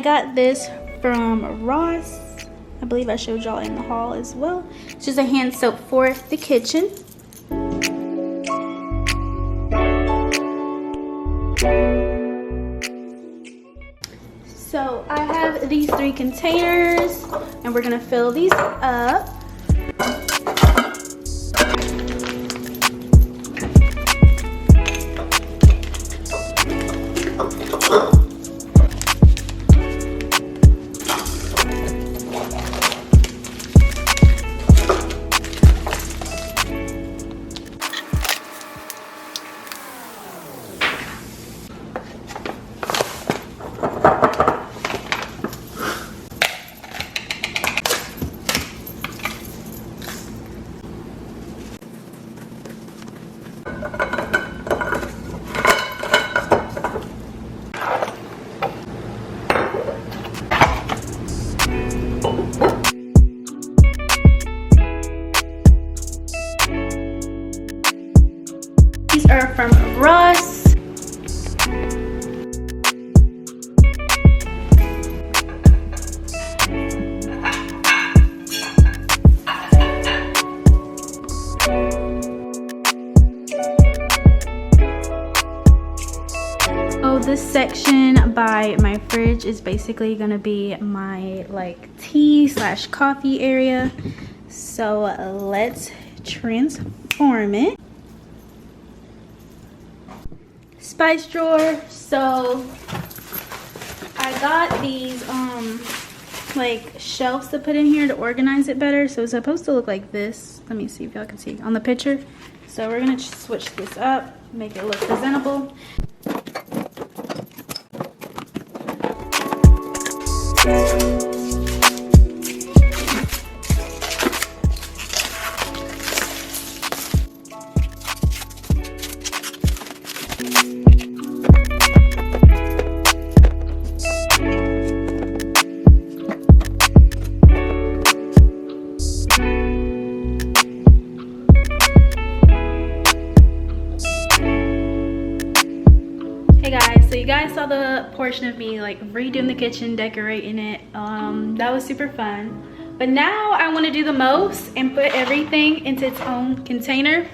got this from Ross. I believe I showed y'all in the haul as well. It's just a hand soap for the kitchen. So I have these 3 containers and we're gonna fill these up. These are from Ross. So this section by my fridge is basically gonna be my like tea slash coffee area. So let's transform it. Spice drawer. So I got these like shelves to put in here to organize it better. So it's supposed to look like this. Let me see if y'all can see on the picture. So we're gonna switch this up, make it look presentable. Hey guys, so you guys saw the portion of me like redoing the kitchen, decorating it. That was super fun. But now I want to do the most and put everything into its own container.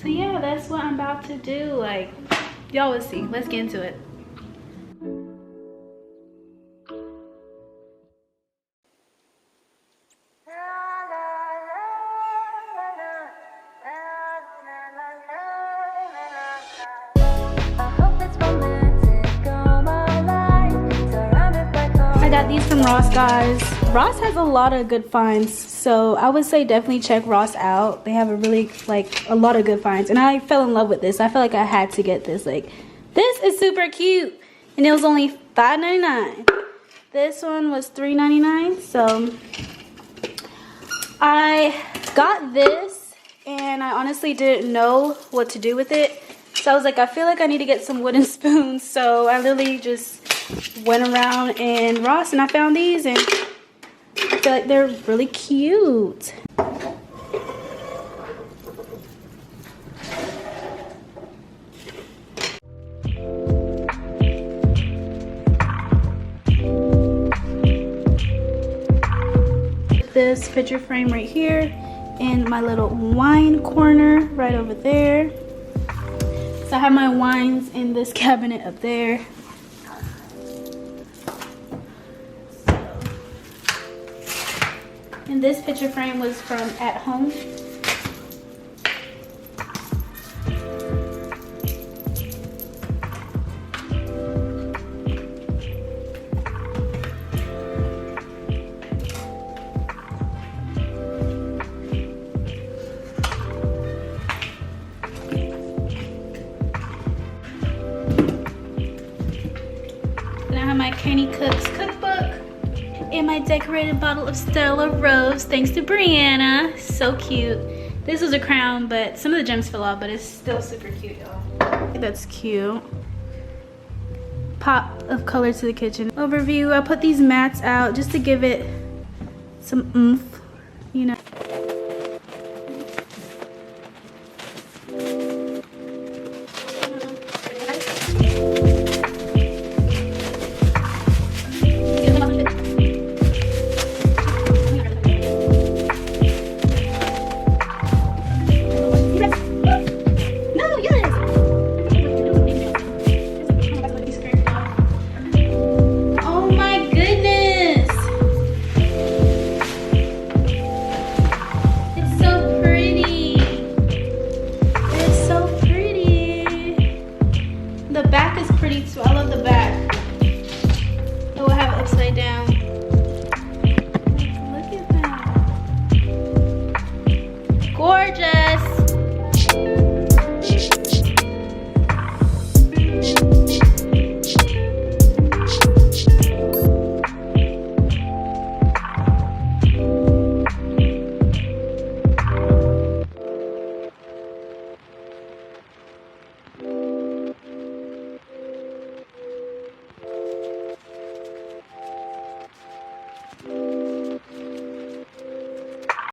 So yeah, that's what I'm about to do. Like, y'all will see. Let's get into it. I got these from Ross, guys. Ross has a lot of good finds, so I would say definitely check Ross out. They have a really like a lot of good finds, and I fell in love with this. I felt like I had to get this. Like, this is super cute, and it was only $5.99. This one was $3.99. So I got this, and I honestly didn't know what to do with it. So I was like, I feel like I need to get some wooden spoons. So I literally just went around in Ross and I found these, and I feel like they're really cute. This picture frame right here, and my little wine corner right over there. So I have my wines in this cabinet up there. And this picture frame was from At Home. Then I have my Kenny Cooks cookbook. And my decorated bottle of Stella Rose, thanks to Brianna. So cute. This was a crown, but some of the gems fell off, but it's still super cute, y'all. That's cute. Pop of color to the kitchen. Overview, I put these mats out just to give it some oomph, you know. upside down.